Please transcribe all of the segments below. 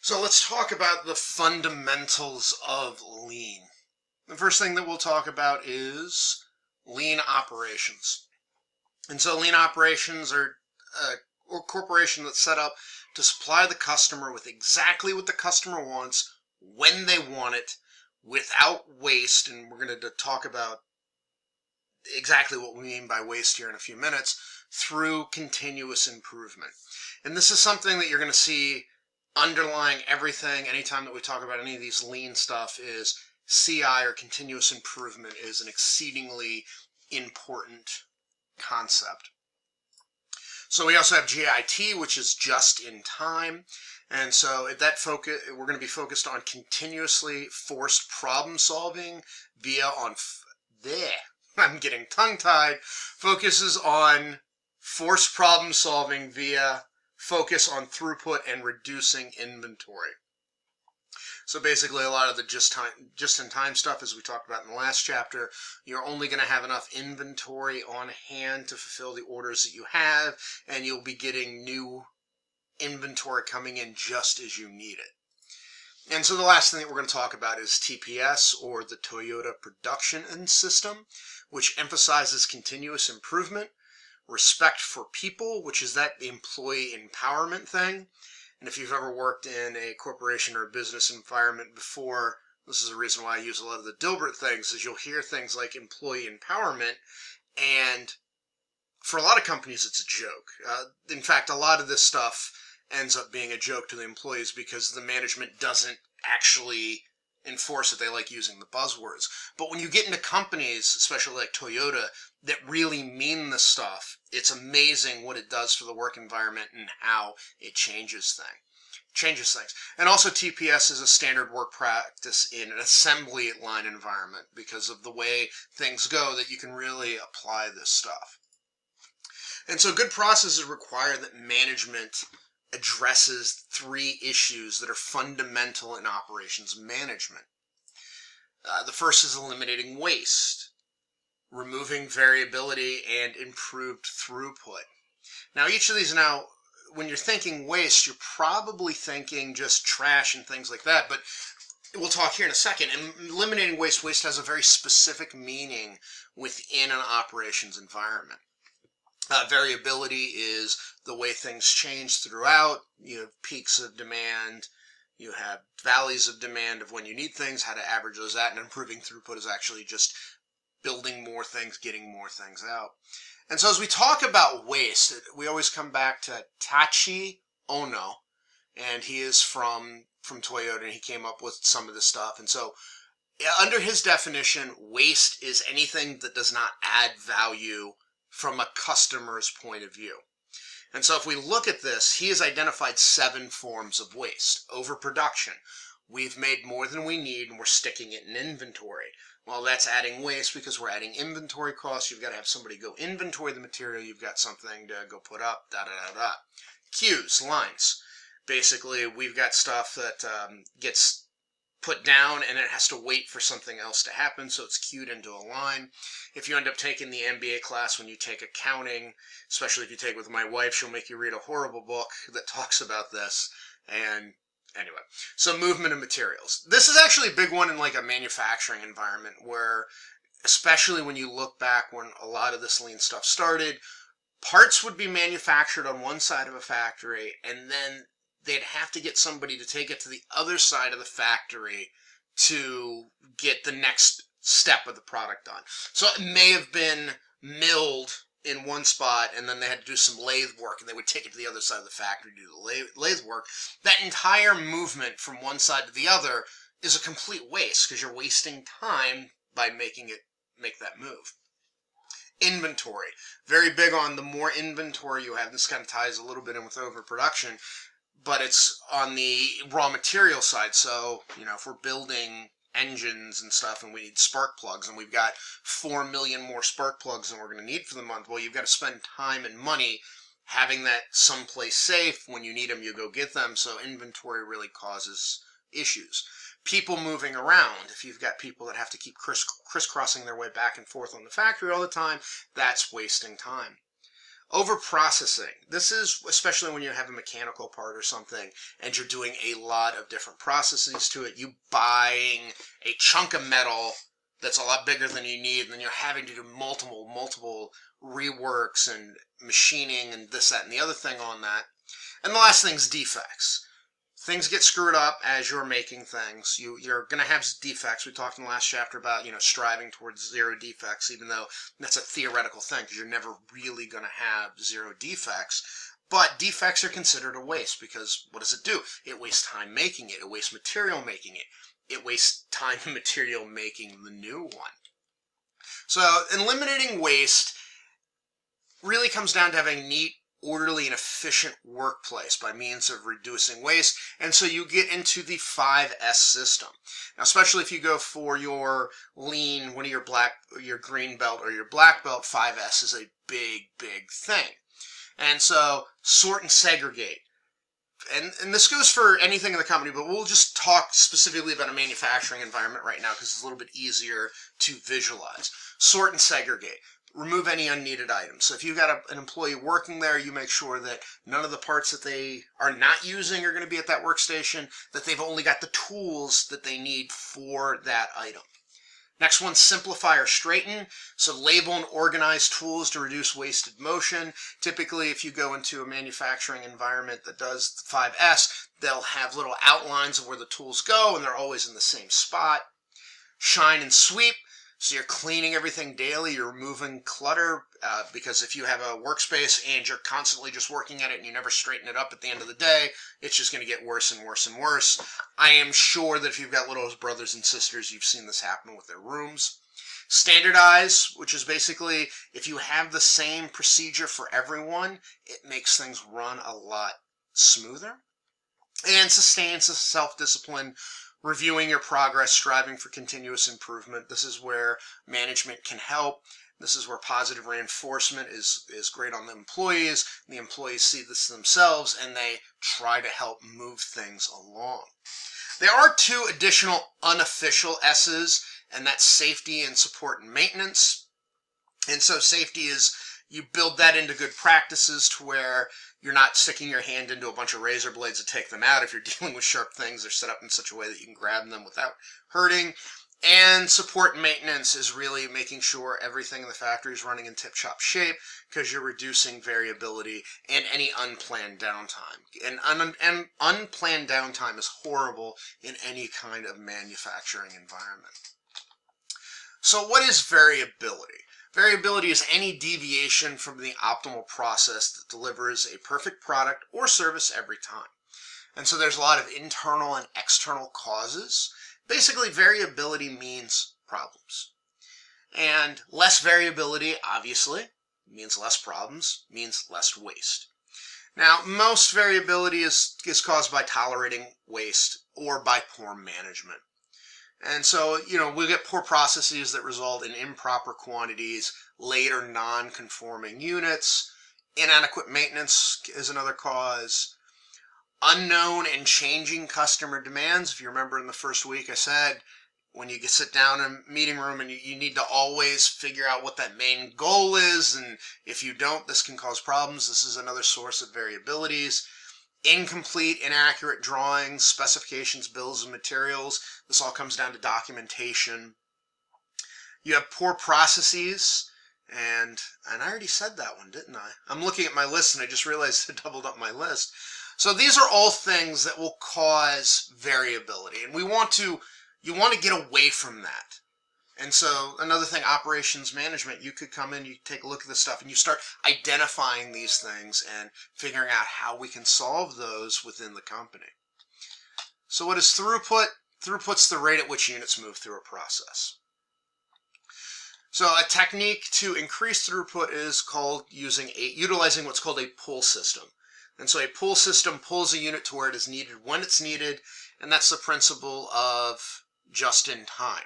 So let's talk about the fundamentals of lean. The first thing that we'll talk about is lean operations. And so lean operations are a corporation that's set up to supply the customer with exactly what the customer wants, when they want it, without waste. And we're going to talk about exactly what we mean by waste here in a few minutes, through continuous improvement. And this is something that you're going to see underlying everything anytime that we talk about any of these lean stuff. Is CI, or continuous improvement, is an exceedingly important concept. So we also have JIT, which is just in time. And so at that focus, we're going to be focused on continuously forced problem solving via I'm getting tongue-tied. Focuses on forced problem solving via focus on throughput and reducing inventory. So basically a lot of the just-in-time stuff, as we talked about in the last chapter, you're only going to have enough inventory on hand to fulfill the orders that you have, and you'll be getting new inventory coming in just as you need it. And so the last thing that we're going to talk about is TPS, or the Toyota Production System, which emphasizes continuous improvement, respect for people, which is that employee empowerment thing. And if you've ever worked in a corporation or a business environment before, this is the reason why I use a lot of the Dilbert things, is you'll hear things like employee empowerment, and for a lot of companies it's a joke. In fact, a lot of this stuff ends up being a joke to the employees because the management doesn't actually enforce it. They like using the buzzwords. But when you get into companies, especially like Toyota, that really mean this stuff, it's amazing what it does for the work environment and how it changes things. And also TPS is a standard work practice in an assembly line environment because of the way things go, that you can really apply this stuff. And so good processes require that management addresses three issues that are fundamental in operations management. The first is eliminating waste, removing variability, and improved throughput. Now each of these, when you're thinking waste, you're probably thinking just trash and things like that, but we'll talk here in a second. And eliminating waste has a very specific meaning within an operations environment. Variability is the way things change throughout. You have peaks of demand, you have valleys of demand of when you need things, how to average those out, and improving throughput is actually just building more things, getting more things out. And so as we talk about waste, we always come back to Tachi Ono, and he is from Toyota, and he came up with some of this stuff. And so under his definition, waste is anything that does not add value from a customer's point of view. And so if we look at this, he has identified 7 forms of waste. Overproduction. We've made more than we need and we're sticking it in inventory. Well, that's adding waste because we're adding inventory costs. You've got to have somebody go inventory the material. You've got something to go put up, da-da-da-da. Queues, lines. Basically, we've got stuff that gets put down and it has to wait for something else to happen, so it's queued into a line. If you end up taking the MBA class, when you take accounting, especially if you take it with my wife, she'll make you read a horrible book that talks about this. And anyway, so movement of materials. This is actually a big one in like a manufacturing environment where, especially when you look back when a lot of this lean stuff started, parts would be manufactured on one side of a factory and then they'd have to get somebody to take it to the other side of the factory to get the next step of the product done. So it may have been milled in one spot and then they had to do some lathe work and they would take it to the other side of the factory to do the lathe work. That entire movement from one side to the other is a complete waste because you're wasting time by making that move. Inventory. Very big on the more inventory you have. This kind of ties a little bit in with overproduction, but it's on the raw material side. So, if we're building engines and stuff and we need spark plugs and we've got 4 million more spark plugs than we're going to need for the month, well, you've got to spend time and money having that someplace safe. When you need them, you go get them. So inventory really causes issues. People moving around. If you've got people that have to keep crisscrossing their way back and forth on the factory all the time, that's wasting time. Over-processing. This is especially when you have a mechanical part or something and you're doing a lot of different processes to it. You buying a chunk of metal that's a lot bigger than you need, and then you're having to do multiple reworks and machining and this, that, and the other thing on that. And the last thing is defects. Things get screwed up as you're making things. You're going to have defects. We talked in the last chapter about, striving towards zero defects, even though that's a theoretical thing because you're never really going to have zero defects. But defects are considered a waste because what does it do? It wastes time making it. It wastes material making it. It wastes time and material making the new one. So eliminating waste really comes down to having a neat, orderly, and efficient workplace by means of reducing waste. And so you get into the 5S system. Now, especially if you go for your lean, one of your green belt or your black belt, 5S is a big thing. And so sort and segregate. And this goes for anything in the company, but we'll just talk specifically about a manufacturing environment right now because it's a little bit easier to visualize. Sort and segregate. Remove any unneeded items. So if you've got an employee working there, you make sure that none of the parts that they are not using are going to be at that workstation, that they've only got the tools that they need for that item. Next one, simplify or straighten. So label and organize tools to reduce wasted motion. Typically, if you go into a manufacturing environment that does 5S, they'll have little outlines of where the tools go, and they're always in the same spot. Shine and sweep. So you're cleaning everything daily, you're removing clutter, because if you have a workspace and you're constantly just working at it and you never straighten it up at the end of the day, it's just going to get worse and worse and worse. I am sure that if you've got little brothers and sisters, you've seen this happen with their rooms. Standardize, which is basically if you have the same procedure for everyone, it makes things run a lot smoother. And sustain, self-discipline. Reviewing your progress, striving for continuous improvement. This is where management can help. This is where positive reinforcement is great on the employees. The employees see this themselves and they try to help move things along. There are two additional unofficial S's, and that's safety and support and maintenance. And so safety is you build that into good practices to where you're not sticking your hand into a bunch of razor blades to take them out. If you're dealing with sharp things, they're set up in such a way that you can grab them without hurting. And support and maintenance is really making sure everything in the factory is running in tip-top shape because you're reducing variability and any unplanned downtime. And unplanned downtime is horrible in any kind of manufacturing environment. So what is variability? Variability is any deviation from the optimal process that delivers a perfect product or service every time. And so there's a lot of internal and external causes. Basically, variability means problems. And less variability, obviously, means less problems, means less waste. Now, most variability is caused by tolerating waste or by poor management. And so, we get poor processes that result in improper quantities, late or non-conforming units. Inadequate maintenance is another cause. Unknown and changing customer demands. If you remember in the first week I said, when you sit down in a meeting room and you need to always figure out what that main goal is, and if you don't, this can cause problems. This is another source of variabilities. Incomplete, inaccurate drawings, specifications, bills of materials. This all comes down to documentation. You have poor processes, and I already said that one, didn't I? I'm looking at my list and I just realized I doubled up my list. So these are all things that will cause variability, and you want to get away from that. And so another thing, operations management, you could come in, you take a look at this stuff, and you start identifying these things and figuring out how we can solve those within the company. So what is throughput? Throughput's the rate at which units move through a process. So a technique to increase throughput is called utilizing what's called a pull system. And so a pull system pulls a unit to where it is needed when it's needed, and that's the principle of just in time.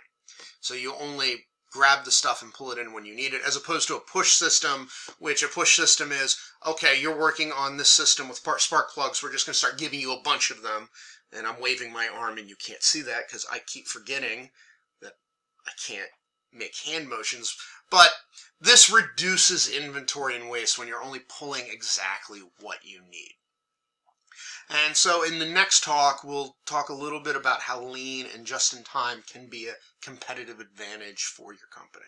So you only grab the stuff and pull it in when you need it, as opposed to a push system, which a push system is, okay, you're working on this system with spark plugs, we're just going to start giving you a bunch of them, and I'm waving my arm and you can't see that because I keep forgetting that I can't make hand motions, but this reduces inventory and waste when you're only pulling exactly what you need. And so in the next talk, we'll talk a little bit about how lean and just-in-time can be a competitive advantage for your company.